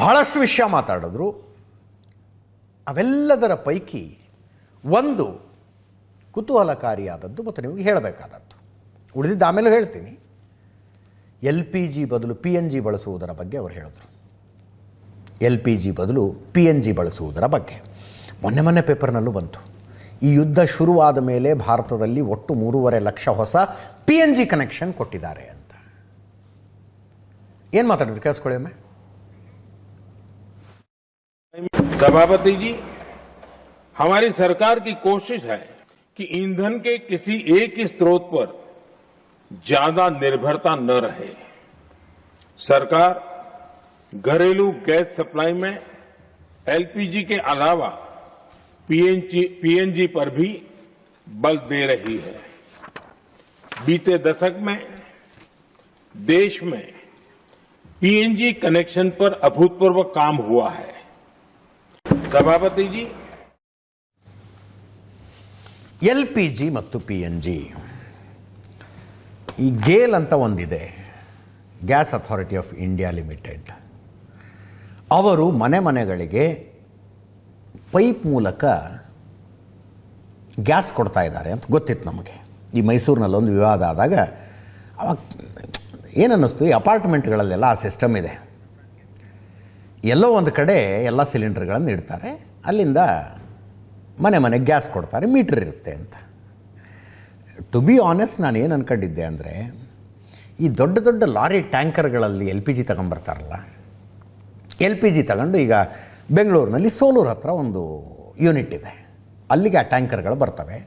ಬಹಳಷ್ಟು ವಿಷಯ ಮಾತಾಡಿದ್ರು. ಅವೆಲ್ಲದರ ಪೈಕಿ ಒಂದು ಕುತೂಹಲಕಾರಿಯಾದದ್ದು ಮತ್ತು ನಿಮಗೆ ಹೇಳಬೇಕಾದದ್ದು. ಉಳಿದಿದ್ದು ಆಮೇಲೆ ಹೇಳ್ತೀನಿ. LPG ಬದಲು PNG ಬಳಸುವುದರ ಬಗ್ಗೆ ಅವರು ಹೇಳಿದ್ರು. LPG ಬದಲು PNG ಬಳಸುವುದರ ಬಗ್ಗೆ ಮೊನ್ನೆ ಪೇಪರ್ನಲ್ಲೂ ಬಂತು. ಈ ಯುದ್ಧ ಶುರುವಾದ ಮೇಲೆ ಭಾರತದಲ್ಲಿ ಒಟ್ಟು 3.5 ಲಕ್ಷ ಹೊಸ PNG ಕನೆಕ್ಷನ್ ಕೊಟ್ಟಿದ್ದಾರೆ ಅಂತ. ಏನು ಮಾತಾಡಿದ್ರು ಕೇಳಿಸ್ಕೊಳ್ಳಿ ಒಮ್ಮೆ. सभापति जी, हमारी सरकार की कोशिश है कि ईंधन के किसी एक ही स्रोत पर ज्यादा निर्भरता न रहे. सरकार घरेलू गैस सप्लाई में LPG के अलावा PNG पर भी बल दे रही है. बीते दशक में देश में PNG कनेक्शन पर अभूतपूर्व काम हुआ है. सभापति जी, LPG ಮತ್ತು PNG, ಈ ಗೇಲ್ ಅಂತ ಒಂದಿದೆ, gas authority of India limited. ಅವರು ಮನೆಗಳಿಗೆ ಪೈಪ್ ಮೂಲಕ ಗ್ಯಾಸ್ ಕೊಡ್ತಾ ಇದ್ದಾರೆ ಅಂತ ಗೊತ್ತಿತ್ತು ನಮಗೆ. ಈ ಮೈಸೂರಿನಲ್ಲೊಂದು ವಿವಾದ ಆದಾಗ ಅವಾಗ ಏನನ್ನಿಸ್ತು, ಈ ಅಪಾರ್ಟ್ಮೆಂಟ್ಗಳಲ್ಲೆಲ್ಲ ಆ ಸಿಸ್ಟಮ್ ಇದೆ. ಎಲ್ಲೋ ಒಂದು ಕಡೆ ಎಲ್ಲ ಸಿಲಿಂಡರ್ಗಳನ್ನು ಇಡ್ತಾರೆ, ಅಲ್ಲಿಂದ ಮನೆಗೆ ಗ್ಯಾಸ್ ಕೊಡ್ತಾರೆ, ಮೀಟ್ರ್ ಇರುತ್ತೆ ಅಂತ. ಟು ಬಿ ಆನೆಸ್ಟ್, ನಾನು ಏನು ಅಂದ್ಕೊಂಡಿದ್ದೆ ಅಂದರೆ, ಈ ದೊಡ್ಡ ಲಾರಿ ಟ್ಯಾಂಕರ್ಗಳಲ್ಲಿ LPG ತಗೊಂಬರ್ತಾರಲ್ಲ, LPG ತಗೊಂಡು ಈಗ ಬೆಂಗಳೂರಿನಲ್ಲಿ ಸೋಲೂರು ಹತ್ರ ಒಂದು ಯೂನಿಟ್ ಇದೆ, ಅಲ್ಲಿಗೆ ಆ ಟ್ಯಾಂಕರ್ಗಳು ಬರ್ತವೆ.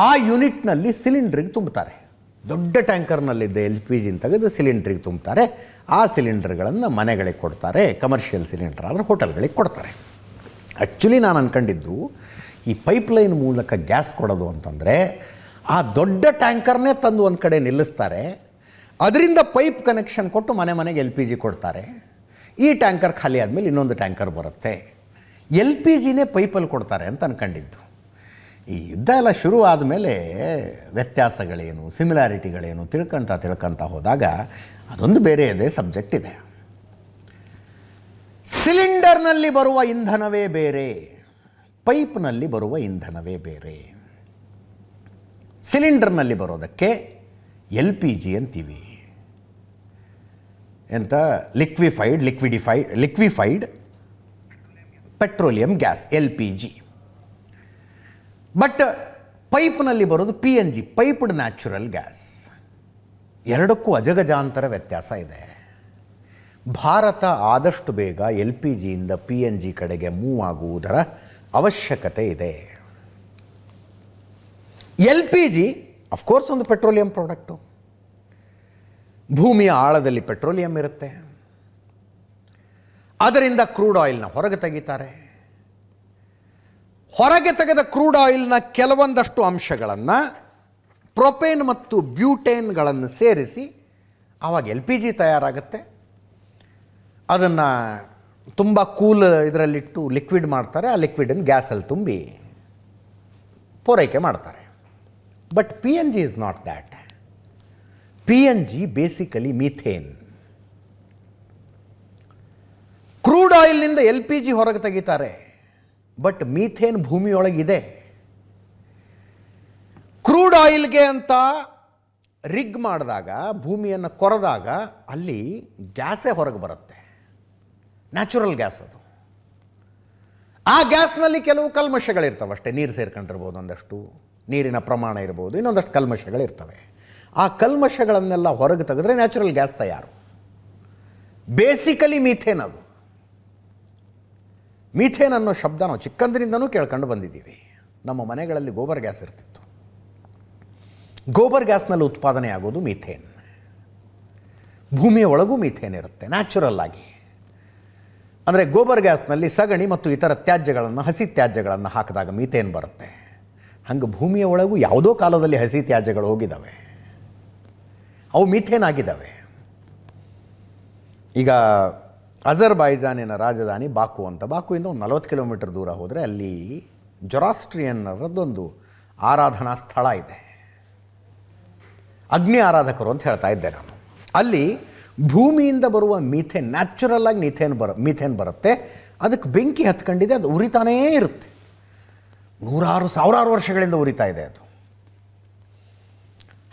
ಆ ಯೂನಿಟ್ನಲ್ಲಿ ಸಿಲಿಂಡ್ರಿಗೆ ತುಂಬುತ್ತಾರೆ. ದೊಡ್ಡ ಟ್ಯಾಂಕರ್ನಲ್ಲಿದ್ದ LPGನ ತೆಗೆದು ಸಿಲಿಂಡ್ರಿಗೆ ತುಂಬ್ತಾರೆ. ಆ ಸಿಲಿಂಡರ್ಗಳನ್ನು ಮನೆಗಳಿಗೆ ಕೊಡ್ತಾರೆ, ಕಮರ್ಷಿಯಲ್ ಸಿಲಿಂಡರ್ ಆದರೆ ಹೋಟೆಲ್ಗಳಿಗೆ ಕೊಡ್ತಾರೆ. ಆ್ಯಕ್ಚುಲಿ ನಾನು ಅಂದ್ಕೊಂಡಿದ್ದು, ಈ ಪೈಪ್ಲೈನ್ ಮೂಲಕ ಗ್ಯಾಸ್ ಕೊಡೋದು ಅಂತಂದರೆ ಆ ದೊಡ್ಡ ಟ್ಯಾಂಕರ್ನೇ ತಂದು ಒಂದು ಕಡೆ ನಿಲ್ಲಿಸ್ತಾರೆ, ಅದರಿಂದ ಪೈಪ್ ಕನೆಕ್ಷನ್ ಕೊಟ್ಟು ಮನೆಗೆ LPG ಕೊಡ್ತಾರೆ. ಈ ಟ್ಯಾಂಕರ್ ಖಾಲಿ ಆದಮೇಲೆ ಇನ್ನೊಂದು ಟ್ಯಾಂಕರ್ ಬರುತ್ತೆ, LPGನೇ ಪೈಪಲ್ಲಿ ಕೊಡ್ತಾರೆ ಅಂತ ಅಂದ್ಕೊಂಡಿದ್ದು. ಈ ಯುದ್ಧ ಎಲ್ಲ ಶುರು ಆದಮೇಲೆ ವ್ಯತ್ಯಾಸಗಳೇನು, ಸಿಮಿಲಾರಿಟಿಗಳೇನು ತಿಳ್ಕೊಂತ ಹೋದಾಗ ಅದೊಂದು ಬೇರೆ ಇದೆ, ಸಬ್ಜೆಕ್ಟ್ ಇದೆ. ಸಿಲಿಂಡರ್ನಲ್ಲಿ ಬರುವ ಇಂಧನವೇ ಬೇರೆ, ಪೈಪ್ನಲ್ಲಿ ಬರುವ ಇಂಧನವೇ ಬೇರೆ. ಸಿಲಿಂಡರ್ನಲ್ಲಿ ಬರೋದಕ್ಕೆ LPG ಅಂತೀವಿ, ಎಂತ liquefied petroleum gas LPG. But ಪೈಪ್ನಲ್ಲಿ ಬರೋದು PNG, ಪೈಪ್ಡ್ ನ್ಯಾಚುರಲ್ ಗ್ಯಾಸ್. ಎರಡಕ್ಕೂ ಅಜಗಜಾಂತರ ವ್ಯತ್ಯಾಸ ಇದೆ. ಭಾರತ ಆದಷ್ಟು ಬೇಗ LPGಯಿಂದ PNG ಕಡೆಗೆ ಮೂವ್ ಆಗುವುದರ ಅವಶ್ಯಕತೆ ಇದೆ. LPG ಅಫ್ಕೋರ್ಸ್ ಒಂದು ಪೆಟ್ರೋಲಿಯಂ ಪ್ರಾಡಕ್ಟು. ಭೂಮಿಯ ಆಳದಲ್ಲಿ ಪೆಟ್ರೋಲಿಯಂ ಇರುತ್ತೆ, ಅದರಿಂದ ಕ್ರೂಡ್ ಆಯಿಲ್ನ ಹೊರಗೆ ತೆಗಿತಾರೆ. ಹೊರಗೆ ತೆಗೆದ ಕ್ರೂಡ್ ಆಯಿಲ್ನ ಕೆಲವೊಂದಷ್ಟು ಅಂಶಗಳನ್ನು ಪ್ರೊಪೇನ್ ಮತ್ತು ಬ್ಯೂಟೇನ್ಗಳನ್ನು ಸೇರಿಸಿ ಆವಾಗ LPG ತಯಾರಾಗುತ್ತೆ. ಅದನ್ನು ತುಂಬ ಕೂಲ್ ಇದರಲ್ಲಿಟ್ಟು ಲಿಕ್ವಿಡ್ ಮಾಡ್ತಾರೆ. ಆ ಲಿಕ್ವಿಡನ್ನು ಗ್ಯಾಸಲ್ಲಿ ತುಂಬಿ ಪೂರೈಕೆ ಮಾಡ್ತಾರೆ. But PNG is not that. PNG basically methane. Crude ಆಯಿಲ್ನಿಂದ LPG ಹೊರಗೆ ತೆಗಿತಾರೆ, ಬಟ್ ಮೀಥೇನ್ ಭೂಮಿಯೊಳಗಿದೆ. ಕ್ರೂಡ್ ಆಯಿಲ್ಗೆ ಅಂತ ರಿಗ್ ಮಾಡಿದಾಗ, ಭೂಮಿಯನ್ನು ಕೊರೆದಾಗ ಅಲ್ಲಿ ಗ್ಯಾಸೇ ಹೊರಗೆ ಬರುತ್ತೆ, ನ್ಯಾಚುರಲ್ ಗ್ಯಾಸ್ ಅದು. ಆ ಗ್ಯಾಸ್ನಲ್ಲಿ ಕೆಲವು ಕಲ್ಮಶಗಳಿರ್ತವೆ ಅಷ್ಟೇ, ನೀರು ಸೇರ್ಕೊಂಡಿರ್ಬೋದು, ಒಂದಷ್ಟು ನೀರಿನ ಪ್ರಮಾಣ ಇರ್ಬೋದು, ಇನ್ನೊಂದಷ್ಟು ಕಲ್ಮಶಗಳಿರ್ತವೆ. ಆ ಕಲ್ಮಶಗಳನ್ನೆಲ್ಲ ಹೊರಗೆ ತೆಗೆದ್ರೆ ನ್ಯಾಚುರಲ್ ಗ್ಯಾಸ್ ತಯಾರು. ಬೇಸಿಕಲಿ ಮೀಥೇನ್ ಅದು. ಮೀಥೇನ್ ಅನ್ನೋ ಶಬ್ದ ನಾವು ಚಿಕ್ಕಂದಿನಿಂದನೂ ಕೇಳ್ಕೊಂಡು ಬಂದಿದ್ದೀವಿ. ನಮ್ಮ ಮನೆಗಳಲ್ಲಿ ಗೋಬರ್ ಗ್ಯಾಸ್ ಇರ್ತಿತ್ತು. ಗೋಬರ್ ಗ್ಯಾಸ್ನಲ್ಲಿ ಉತ್ಪಾದನೆ ಆಗೋದು ಮೀಥೇನ್. ಭೂಮಿಯ ಒಳಗೂ ಮೀಥೇನ್ ಇರುತ್ತೆ ನ್ಯಾಚುರಲ್ ಆಗಿ. ಅಂದರೆ ಗೋಬರ್ ಗ್ಯಾಸ್ನಲ್ಲಿ ಸಗಣಿ ಮತ್ತು ಇತರ ತ್ಯಾಜ್ಯಗಳನ್ನು, ಹಸಿ ತ್ಯಾಜ್ಯಗಳನ್ನು ಹಾಕಿದಾಗ ಮೀಥೇನ್ ಬರುತ್ತೆ. ಹಂಗೆ ಭೂಮಿಯ ಒಳಗೂ ಯಾವುದೋ ಕಾಲದಲ್ಲಿ ಹಸಿ ತ್ಯಾಜ್ಯಗಳು ಹೋಗಿದ್ದಾವೆ, ಅವು ಮೀಥೇನ್ ಆಗಿದ್ದಾವೆ. ಈಗ ಅಜರ್ಬೈಜಾನಿನ ರಾಜಧಾನಿ ಬಾಕು ಅಂತ, ಬಾಕುವಿಂದ ಒಂದು 40 ಕಿಲೋಮೀಟರ್ ದೂರ ಹೋದರೆ ಅಲ್ಲಿ ಜೊರಾಸ್ಟ್ರಿಯನ್ನರದ್ದೊಂದು ಆರಾಧನಾ ಸ್ಥಳ ಇದೆ. ಅಗ್ನಿ ಆರಾಧಕರು ಅಂತ ಹೇಳ್ತಾ ಇದ್ದೆ ನಾನು. ಅಲ್ಲಿ ಭೂಮಿಯಿಂದ ಬರುವ ಮೀಥೇನ್, ನ್ಯಾಚುರಲ್ ಆಗಿ ಮೀಥೇನ್ ಬರುತ್ತೆ. ಅದಕ್ಕೆ ಬೆಂಕಿ ಹತ್ಕೊಂಡಿದೆ, ಅದು ಉರಿತಾನೇ ಇರುತ್ತೆ. ನೂರಾರು ಸಾವಿರಾರು ವರ್ಷಗಳಿಂದ ಉರಿತಾ ಇದೆ ಅದು.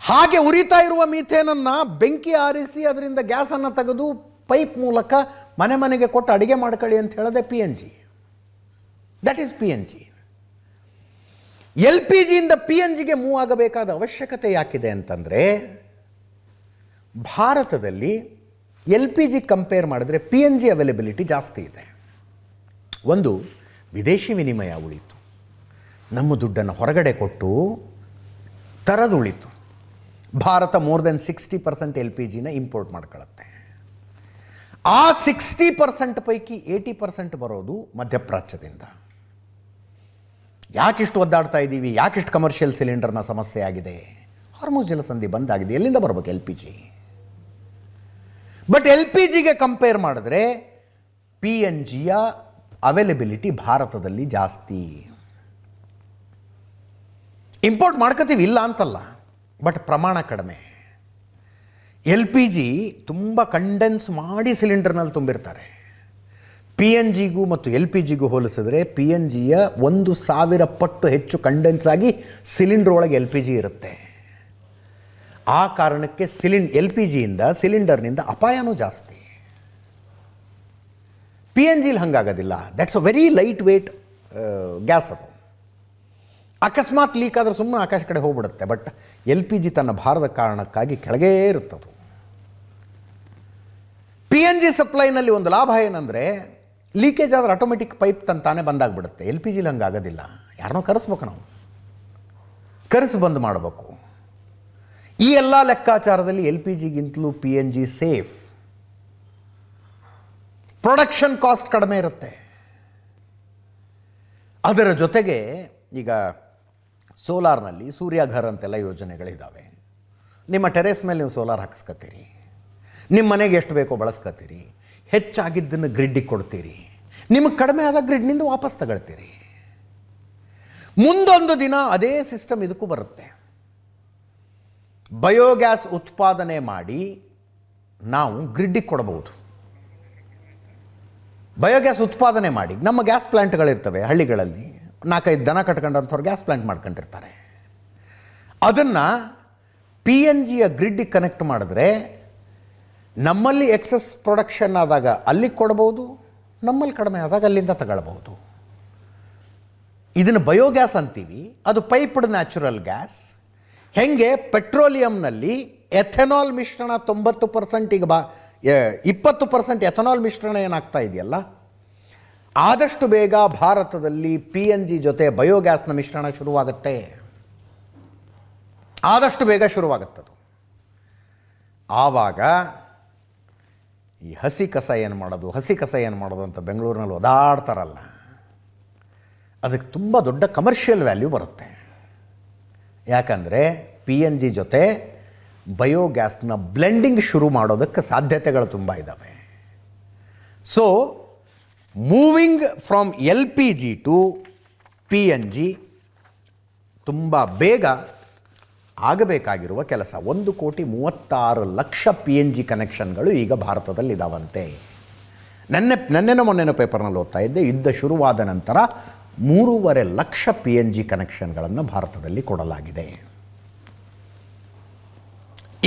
ಹಾಗೆ ಉರಿತಾ ಇರುವ ಮೀಥೇನನ್ನು ಬೆಂಕಿ ಆರಿಸಿ ಅದರಿಂದ ಗ್ಯಾಸನ್ನು ತೆಗೆದು ಪೈಪ್ ಮೂಲಕ ಮನೆ ಮನೆಗೆ ಕೊಟ್ಟು ಅಡುಗೆ ಮಾಡ್ಕೊಳ್ಳಿ ಅಂತ ಹೇಳದೆ PNG. That is PNG. LPGಯಿಂದ PNGಗೆ ಮೂವ್ ಆಗಬೇಕಾದ ಅವಶ್ಯಕತೆ ಯಾಕಿದೆ ಅಂತಂದರೆ, ಭಾರತದಲ್ಲಿ LPG ಕಂಪೇರ್ ಮಾಡಿದ್ರೆ PNG ಅವೈಲಬಿಲಿಟಿ ಜಾಸ್ತಿ ಇದೆ. ಒಂದು, ವಿದೇಶಿ ವಿನಿಮಯ ಉಳಿತು, ನಮ್ಮ ದುಡ್ಡನ್ನು ಹೊರಗಡೆ ಕೊಟ್ಟು ತರದು ಉಳಿತು. ಭಾರತ ಮೋರ್ ದೆನ್ 60% LPGನ ಇಂಪೋರ್ಟ್ ಮಾಡ್ಕೊಳ್ಳುತ್ತೆ. ಆ 60% ಪೈಕಿ 80% ಬರೋದು ಮಧ್ಯಪ್ರಾಚ್ಯದಿಂದ. ಯಾಕಿಷ್ಟು ಒದ್ದಾಡ್ತಾ ಇದ್ದೀವಿ, ಯಾಕಿಷ್ಟು ಕಮರ್ಷಿಯಲ್ ಸಿಲಿಂಡರ್ನ ಸಮಸ್ಯೆ ಆಗಿದೆ? ಹಾರ್ಮುಜ್ ಜಲಸಂಧಿ ಬಂದಾಗಿದೆ, ಎಲ್ಲಿಂದ ಬರಬೇಕು LPG? ಬಟ್ LPGಗೆ ಕಂಪೇರ್ ಮಾಡಿದ್ರೆ PNGಯ ಅವೈಲಬಿಲಿಟಿ ಭಾರತದಲ್ಲಿ ಜಾಸ್ತಿ. ಇಂಪೋರ್ಟ್ ಮಾಡ್ಕೋತೀವಿ, ಇಲ್ಲ ಅಂತಲ್ಲ, ಬಟ್ ಪ್ರಮಾಣ ಕಡಿಮೆ. LPG ತುಂಬ ಕಂಡೆನ್ಸ್ ಮಾಡಿ ಸಿಲಿಂಡರ್ನಲ್ಲಿ ತುಂಬಿರ್ತಾರೆ. PNGಗೂ ಮತ್ತು LPGಗೂ ಹೋಲಿಸಿದ್ರೆ PNGಯ 1000 ಪಟ್ಟು ಹೆಚ್ಚು ಕಂಡೆನ್ಸ್ ಆಗಿ ಸಿಲಿಂಡರ್ ಒಳಗೆ LPG ಇರುತ್ತೆ. ಆ ಕಾರಣಕ್ಕೆ LPGಯಿಂದ ಸಿಲಿಂಡರ್ನಿಂದ ಅಪಾಯನೂ ಜಾಸ್ತಿ. PNGಲಿ ಹಾಗಾಗೋದಿಲ್ಲ. That's a very light weight gas. ಅದು ಅಕಸ್ಮಾತ್ ಲೀಕ್ ಆದರೆ ಸುಮ್ಮನೆ ಆಕಾಶ ಕಡೆ ಹೋಗ್ಬಿಡುತ್ತೆ. ಬಟ್ LPG ತನ್ನ ಭಾರದ ಕಾರಣಕ್ಕಾಗಿ ಕೆಳಗೇ ಇರುತ್ತದು. PNG ಸಪ್ಲೈನಲ್ಲಿ ಒಂದು ಲಾಭ ಏನಂದರೆ, ಲೀಕೇಜ್ ಆದರೆ ಆಟೋಮೆಟಿಕ್ ಪೈಪ್ ತಾನೇ ಬಂದಾಗ್ಬಿಡುತ್ತೆ. LPGಲಿ ಹಂಗಾಗೋದಿಲ್ಲ. ಯಾರನ್ನೋ ಕರೆಸ್ಬೇಕು, ನಾವು ಕರೆಸಿ ಬಂದ್ ಮಾಡಬೇಕು. ಈ ಎಲ್ಲ ಲೆಕ್ಕಾಚಾರದಲ್ಲಿ LPGಗಿಂತಲೂ PNG ಸೇಫ್. ಪ್ರೊಡಕ್ಷನ್ ಕಾಸ್ಟ್ ಕಡಿಮೆ ಇರುತ್ತೆ. ಅದರ ಜೊತೆಗೆ ಈಗ ಸೋಲಾರ್ನಲ್ಲಿ ಸೂರ್ಯಘರ್ ಅಂತೆಲ್ಲ ಯೋಜನೆಗಳಿದ್ದಾವೆ. ನಿಮ್ಮ ಟೆರೇಸ್ ಮೇಲೆ ನೀವು ಸೋಲಾರ್ ಹಾಕಿಸ್ಕೊತೀರಿ, ನಿಮ್ಮ ಮನೆಗೆ ಎಷ್ಟು ಬೇಕೋ ಬಳಸ್ಕೊತೀರಿ, ಹೆಚ್ಚಾಗಿದ್ದನ್ನು ಗ್ರಿಡ್ಡಿಗೆ ಕೊಡ್ತೀರಿ, ನಿಮಗೆ ಕಡಿಮೆ ಆದ ಗ್ರಿಡ್ನಿಂದ ವಾಪಸ್ ತಗೊಳ್ತೀರಿ. ಮುಂದೊಂದು ದಿನ ಅದೇ ಸಿಸ್ಟಮ್ ಇದಕ್ಕೂ ಬರುತ್ತೆ. ಬಯೋಗ್ಯಾಸ್ ಉತ್ಪಾದನೆ ಮಾಡಿ ನಾವು ಗ್ರಿಡ್ಡಿಗೆ ಕೊಡಬಹುದು. ಬಯೋಗ್ಯಾಸ್ ಉತ್ಪಾದನೆ ಮಾಡಿ ನಮ್ಮ ಗ್ಯಾಸ್ ಪ್ಲ್ಯಾಂಟ್ಗಳಿರ್ತವೆ ಹಳ್ಳಿಗಳಲ್ಲಿ, 4-5 ದನ ಕಟ್ಕೊಂಡಂಥವ್ರು ಗ್ಯಾಸ್ ಪ್ಲ್ಯಾಂಟ್ ಮಾಡ್ಕೊಂಡಿರ್ತಾರೆ. ಅದನ್ನು PNGಯ ಗ್ರಿಡ್ಡಿಗೆ ಕನೆಕ್ಟ್ ಮಾಡಿದ್ರೆ ನಮ್ಮಲ್ಲಿ ಎಕ್ಸಸ್ ಪ್ರೊಡಕ್ಷನ್ ಆದಾಗ ಅಲ್ಲಿಗೆ ಕೊಡ್ಬೋದು, ನಮ್ಮಲ್ಲಿ ಕಡಿಮೆ ಆದಾಗ ಅಲ್ಲಿಂದ ತಗೊಳ್ಬೋದು. ಇದನ್ನು ಬಯೋಗ್ಯಾಸ್ ಅಂತೀವಿ. ಅದು ಪೈಪ್ಡ್ ನ್ಯಾಚುರಲ್ ಗ್ಯಾಸ್. ಹೆಂಗೆ ಪೆಟ್ರೋಲಿಯಂನಲ್ಲಿ ಎಥೆನಾಲ್ ಮಿಶ್ರಣ 90%, ಈಗ 20% ಎಥನಾಲ್ ಮಿಶ್ರಣ ಏನಾಗ್ತಾ ಇದೆಯಲ್ಲ, ಆದಷ್ಟು ಬೇಗ ಭಾರತದಲ್ಲಿ PNG ಜೊತೆ ಬಯೋಗ್ಯಾಸ್ನ ಮಿಶ್ರಣ ಶುರುವಾಗುತ್ತೆ. ಆದಷ್ಟು ಬೇಗ ಶುರುವಾಗುತ್ತದು. ಆವಾಗ ಈ ಹಸಿ ಕಸ ಏನು ಮಾಡೋದು ಅಂತ ಬೆಂಗಳೂರಿನಲ್ಲಿ ಓದಾಡ್ತಾರಲ್ಲ, ಅದಕ್ಕೆ ತುಂಬ ದೊಡ್ಡ ಕಮರ್ಷಿಯಲ್ ವ್ಯಾಲ್ಯೂ ಬರುತ್ತೆ. ಯಾಕಂದರೆ PNG ಜೊತೆ ಬಯೋಗ್ಯಾಸ್ನ ಬ್ಲೆಂಡಿಂಗ್ ಶುರು ಮಾಡೋದಕ್ಕೆ ಸಾಧ್ಯತೆಗಳು ತುಂಬ ಇದ್ದಾವೆ. So moving from LPG to PNG ತುಂಬ ಬೇಗ ಆಗಬೇಕಾಗಿರುವ ಕೆಲಸ. 1,36,00,000 PNG ಕನೆಕ್ಷನ್ಗಳು ಈಗ ಭಾರತದಲ್ಲಿದ್ದಾವಂತೆ. ನೆನ್ನೆನೋ ಮೊನ್ನೆನೋ ಪೇಪರ್ನಲ್ಲಿ ಓದ್ತಾ ಇದ್ದೆ, ಯುದ್ಧ ಶುರುವಾದ ನಂತರ 3,50,000 PNG ಕನೆಕ್ಷನ್ಗಳನ್ನು ಭಾರತದಲ್ಲಿ ಕೊಡಲಾಗಿದೆ.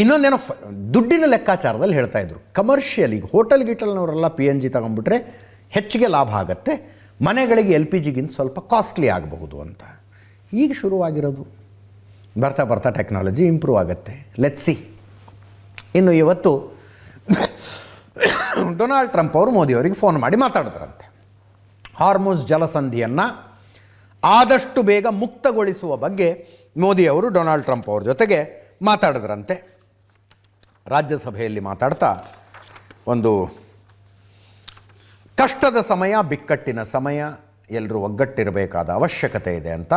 ಇನ್ನೊಂದೇನೋ ದುಡ್ಡಿನ ಲೆಕ್ಕಾಚಾರದಲ್ಲಿ ಹೇಳ್ತಾ ಇದ್ರು, ಕಮರ್ಷಿಯಲ್ ಈಗ ಹೋಟೆಲ್ ಗಿಟಲ್ನವರೆಲ್ಲ PNG ತಗೊಂಡ್ಬಿಟ್ರೆ ಹೆಚ್ಚಿಗೆ ಲಾಭ ಆಗುತ್ತೆ, ಮನೆಗಳಿಗೆ LPGಗಿಂತ ಸ್ವಲ್ಪ ಕಾಸ್ಟ್ಲಿ ಆಗಬಹುದು ಅಂತ. ಈಗ ಶುರುವಾಗಿರೋದು, ಬರ್ತಾ ಬರ್ತಾ ಟೆಕ್ನಾಲಜಿ ಇಂಪ್ರೂವ್ ಆಗುತ್ತೆ. Let's see. ಇನ್ನು ಇವತ್ತು ಡೊನಾಲ್ಡ್ ಟ್ರಂಪ್ ಅವರು ಮೋದಿಯವರಿಗೆ ಫೋನ್ ಮಾಡಿ ಮಾತಾಡಿದ್ರಂತೆ. ಹಾರ್ಮುಜ್ ಜಲಸಂಧಿಯನ್ನು ಆದಷ್ಟು ಬೇಗ ಮುಕ್ತಗೊಳಿಸುವ ಬಗ್ಗೆ ಮೋದಿಯವರು ಡೊನಾಲ್ಡ್ ಟ್ರಂಪ್ ಅವ್ರ ಜೊತೆಗೆ ಮಾತಾಡಿದ್ರಂತೆ. ರಾಜ್ಯಸಭೆಯಲ್ಲಿ ಮಾತಾಡ್ತಾ, ಒಂದು ಕಷ್ಟದ ಸಮಯ, ಬಿಕ್ಕಟ್ಟಿನ ಸಮಯ, ಎಲ್ಲರೂ ಒಗ್ಗಟ್ಟಿರಬೇಕಾದ ಅವಶ್ಯಕತೆ ಇದೆ ಅಂತ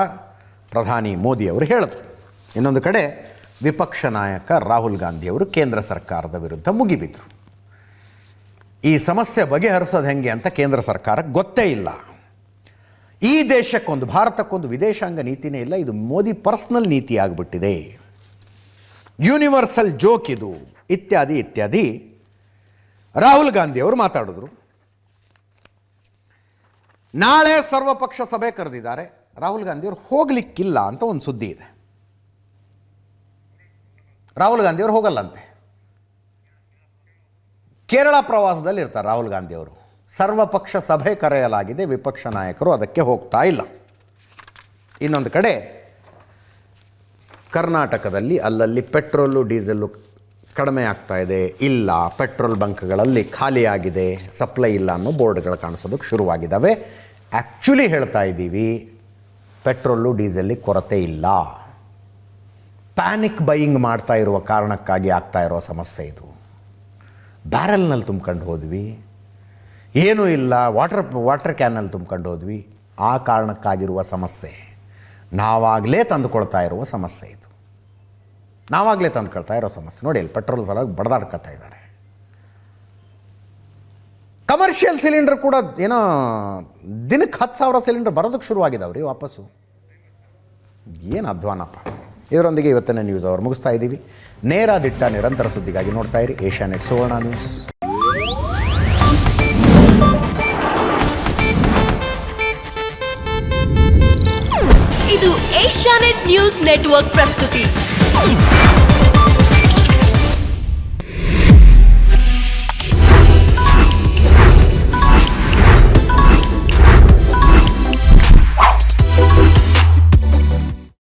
ಪ್ರಧಾನಿ ಮೋದಿಯವರು ಹೇಳಿದ್ರು. ಇನ್ನೊಂದು ಕಡೆ ವಿಪಕ್ಷ ನಾಯಕ ರಾಹುಲ್ ಗಾಂಧಿಯವರು ಕೇಂದ್ರ ಸರ್ಕಾರದ ವಿರುದ್ಧ ಮುಗಿಬಿದ್ರು. ಈ ಸಮಸ್ಯೆ ಬಗೆಹರಿಸೋದು ಹೆಂಗೆ ಅಂತ ಕೇಂದ್ರ ಸರ್ಕಾರಕ್ಕೆ ಗೊತ್ತೇ ಇಲ್ಲ. ಈ ದೇಶಕ್ಕೊಂದು, ಭಾರತಕ್ಕೊಂದು ವಿದೇಶಾಂಗ ನೀತಿನೇ ಇಲ್ಲ, ಇದು ಮೋದಿ ಪರ್ಸ್ನಲ್ ನೀತಿ ಆಗಿಬಿಟ್ಟಿದೆ, ಯೂನಿವರ್ಸಲ್ ಜೋಕ್ ಇದು, ಇತ್ಯಾದಿ ಇತ್ಯಾದಿ ರಾಹುಲ್ ಗಾಂಧಿಯವರು ಮಾತಾಡಿದ್ರು. ನಾಳೆ ಸರ್ವಪಕ್ಷ ಸಭೆ ಕರೆದಿದ್ದಾರೆ. ರಾಹುಲ್ ಗಾಂಧಿಯವರು ಹೋಗಲಿಕ್ಕಿಲ್ಲ ಅಂತ ಒಂದು ಸುದ್ದಿ ಇದೆ. ರಾಹುಲ್ ಗಾಂಧಿಯವರು ಹೋಗಲ್ಲಂತೆ. ಕೇರಳ ಪ್ರವಾಸದಲ್ಲಿ ಇರ್ತಾರೆ ರಾಹುಲ್ ಗಾಂಧಿಯವರು. ಸರ್ವಪಕ್ಷ ಸಭೆ ಕರೆಯಲಾಗಿದೆ, ವಿಪಕ್ಷ ನಾಯಕರು ಅದಕ್ಕೆ ಹೋಗ್ತಾ ಇಲ್ಲ. ಇನ್ನೊಂದು ಕಡೆ ಕರ್ನಾಟಕದಲ್ಲಿ ಅಲ್ಲಲ್ಲಿ ಪೆಟ್ರೋಲು ಡೀಸೆಲ್ಲು ಕಡಿಮೆ ಆಗ್ತಾ ಇದೆ, ಇಲ್ಲ ಪೆಟ್ರೋಲ್ ಬಂಕ್ಗಳಲ್ಲಿ ಖಾಲಿಯಾಗಿದೆ, ಸಪ್ಲೈ ಇಲ್ಲ ಅನ್ನೋ ಬೋರ್ಡ್ಗಳು ಕಾಣಿಸೋದಕ್ಕೆ ಶುರುವಾಗಿದ್ದಾವೆ. ಆ್ಯಕ್ಚುಲಿ ಹೇಳ್ತಾ ಇದ್ದೀವಿ, ಪೆಟ್ರೋಲು ಡೀಸೆಲ್ಲಿಗೆ ಕೊರತೆ ಇಲ್ಲ. ಪ್ಯಾನಿಕ್ ಬೈಯಿಂಗ್ ಮಾಡ್ತಾ ಇರುವ ಕಾರಣಕ್ಕಾಗಿ ಆಗ್ತಾ ಇರೋ ಸಮಸ್ಯೆ ಇದು. ಬ್ಯಾರಲ್ನಲ್ಲಿ ತುಂಬ್ಕೊಂಡು ಹೋದ್ವಿ, ಏನೂ ಇಲ್ಲ, ವಾಟರ್ ಕ್ಯಾನಲ್ಲಿ ತುಂಬ್ಕೊಂಡು ಹೋದ್ವಿ, ಆ ಕಾರಣಕ್ಕಾಗಿರುವ ಸಮಸ್ಯೆ. ನಾವಾಗಲೇ ತಂದುಕೊಳ್ತಾ ಇರುವ ಸಮಸ್ಯೆ ಇದು. ನಾವಾಗಲೇ ತಂದುಕೊಳ್ತಾ ಇರೋ ಸಮಸ್ಯೆ. ನೋಡಿ, ಇಲ್ಲಿ ಪೆಟ್ರೋಲ್ ಸಲುವಾಗಿ ಬಡದಾಡ್ಕೊತಾ ಇದ್ದಾರೆ. ಕಮರ್ಷಿಯಲ್ ಸಿಲಿಂಡರ್ ಕೂಡ ಏನೋ ದಿನಕ್ಕೆ 10,000 ಸಿಲಿಂಡರ್ ಬರೋದಕ್ಕೆ ಶುರುವಾಗಿದ್ದಾವ್ರಿ ವಾಪಸ್ಸು. ಏನು ಅಧ್ವಾನಪ್ಪ. ಇದರೊಂದಿಗೆ ಇವತ್ತಿನ ನ್ಯೂಸ್ ಅವರು ಮುಗಿಸ್ತಾ ಇದ್ದೀವಿ. ನೇರ ದಿಟ್ಟ ನಿರಂತರ ಸುದ್ದಿಗಾಗಿ ನೋಡ್ತಾ ಇರಿ ಏಷ್ಯಾನೆಟ್ ಸುವರ್ಣ ನ್ಯೂಸ್. ಇದು ಏಷ್ಯಾನೆಟ್ ನ್ಯೂಸ್ ನೆಟ್ವರ್ಕ್ ಪ್ರಸ್ತುತಿ.